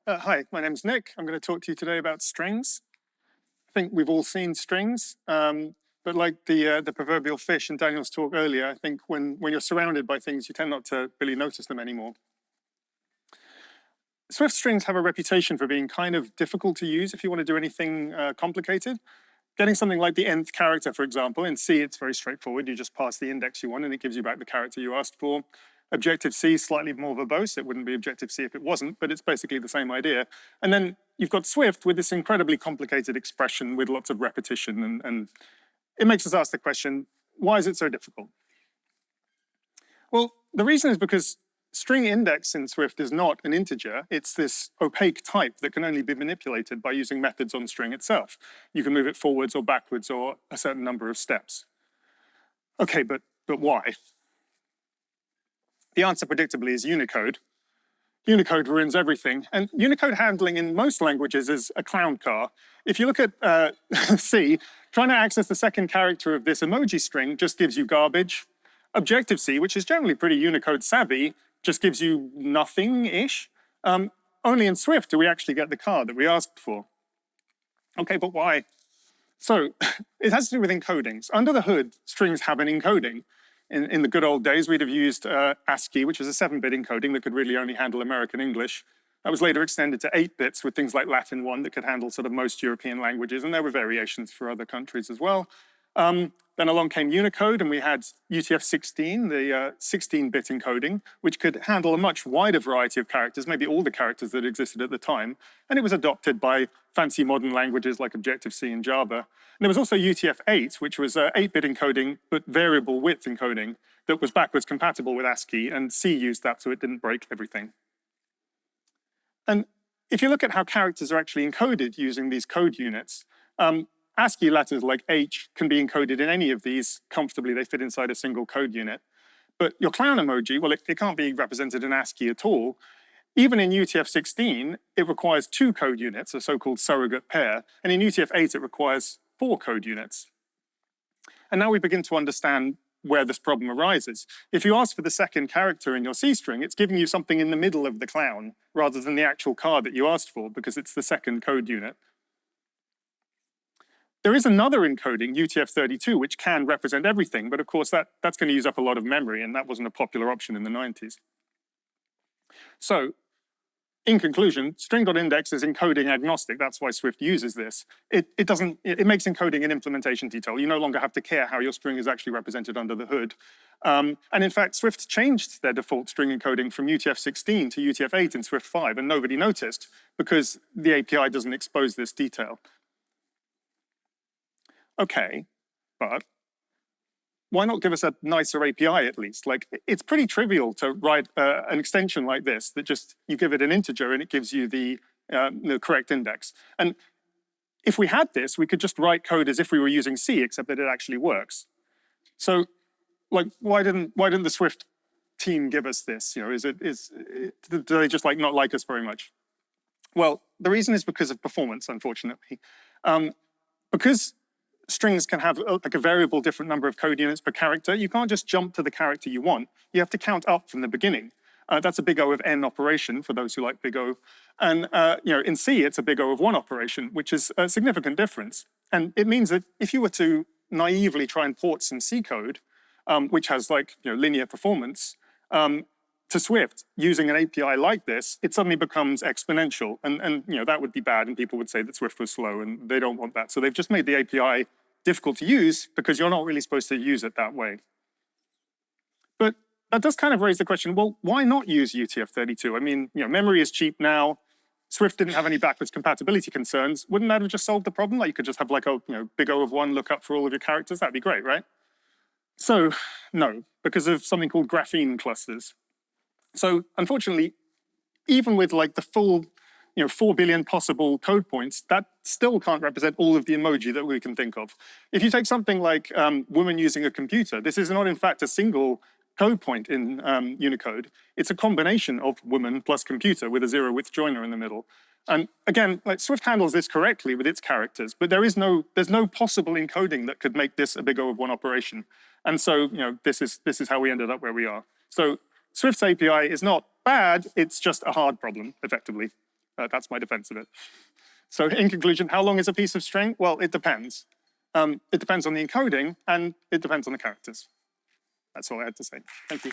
Hi, my name's Nick. I'm going to talk to you today about strings. I think we've all seen strings, but like the proverbial fish in Daniel's talk earlier, I think when you're surrounded by things, you tend not to really notice them anymore. Swift strings have a reputation for being kind of difficult to use if you want to do anything complicated. Getting something like the nth character, for example, in C, it's very straightforward. You just pass the index you want, and it gives you back the character you asked for. Objective-C is slightly more verbose. It wouldn't be Objective-C if it wasn't, but it's basically the same idea. And then you've got Swift with this incredibly complicated expression with lots of repetition, and it makes us ask the question, why is it so difficult? Well, the reason is because string index in Swift is not an integer. It's this opaque type that can only be manipulated by using methods on string itself. You can move it forwards or backwards or a certain number of steps. Okay, but why? The answer, predictably, is Unicode. Unicode ruins everything. And Unicode handling in most languages is a clown car. If you look at C, trying to access the second character of this emoji string just gives you garbage. Objective-C, which is generally pretty Unicode savvy, just gives you nothing-ish. Only in Swift do we actually get the car that we asked for. Okay, but why? So it has to do with encodings. Under the hood, strings have an encoding. In the good old days, we'd have used ASCII, which was a 7-bit encoding that could really only handle American English. That was later extended to 8 bits with things like Latin 1 that could handle sort of most European languages, and there were variations for other countries as well. Then along came Unicode, and we had UTF-16, the 16-bit encoding, which could handle a much wider variety of characters, maybe all the characters that existed at the time, and it was adopted by fancy modern languages like Objective-C and Java. And there was also UTF-8, which was 8-bit encoding, but variable width encoding that was backwards compatible with ASCII, and C used that so it didn't break everything. And if you look at how characters are actually encoded using these code units, ASCII letters like H can be encoded in any of these comfortably. They fit inside a single code unit. But your clown emoji, well, it can't be represented in ASCII at all. Even in UTF-16, it requires 2 code units, a so-called surrogate pair. And in UTF-8, it requires 4 code units. And now we begin to understand where this problem arises. If you ask for the second character in your C string, it's giving you something in the middle of the clown rather than the actual card that you asked for, because it's the second code unit. There is another encoding, UTF-32, which can represent everything, but of course that's going to use up a lot of memory, and that wasn't a popular option in the 90s. So, in conclusion, string.index is encoding agnostic. That's why Swift uses this. It makes encoding an implementation detail. You no longer have to care how your string is actually represented under the hood. And in fact, Swift changed their default string encoding from UTF-16 to UTF-8 in Swift 5, and nobody noticed because the API doesn't expose this detail. Okay, but why not give us a nicer API at least? Like, it's pretty trivial to write an extension like this that just, you give it an integer and it gives you the correct index. And if we had this, we could just write code as if we were using C, except that it actually works. So, like, why didn't the Swift team give us this? You know, do they just not like us very much? Well, the reason is because of performance, unfortunately. Because strings can have like a variable different number of code units per character, you can't just jump to the character you want. You have to count up from the beginning. That's a big O of n operation for those who like big O. And in C, it's a big O of 1 operation, which is a significant difference. And it means that if you were to naively try and port some C code, which has linear performance, to Swift using an API like this, it suddenly becomes exponential. And that would be bad, and people would say that Swift was slow, and they don't want that. So they've just made the API difficult to use because you're not really supposed to use it that way. But that does kind of raise the question, well, why not use UTF-32? I mean, memory is cheap now. Swift didn't have any backwards compatibility concerns. Wouldn't that have just solved the problem? Like, you could just have like a big O of 1 lookup for all of your characters. That'd be great, right? So no, because of something called graphene clusters. So unfortunately, even with like the full 4 billion possible code points, that still can't represent all of the emoji that we can think of. If you take something like woman using a computer, this is not in fact a single code point in Unicode. It's a combination of woman plus computer with a 0-width joiner in the middle. And again, Swift handles this correctly with its characters, but there's no possible encoding that could make this a big O of 1 operation. And so this is how we ended up where we are. So Swift's API is not bad, it's just a hard problem, effectively. That's my defense of it. So in conclusion, how long is a piece of string? Well, it depends. It depends on the encoding, and it depends on the characters. That's all I had to say. Thank you.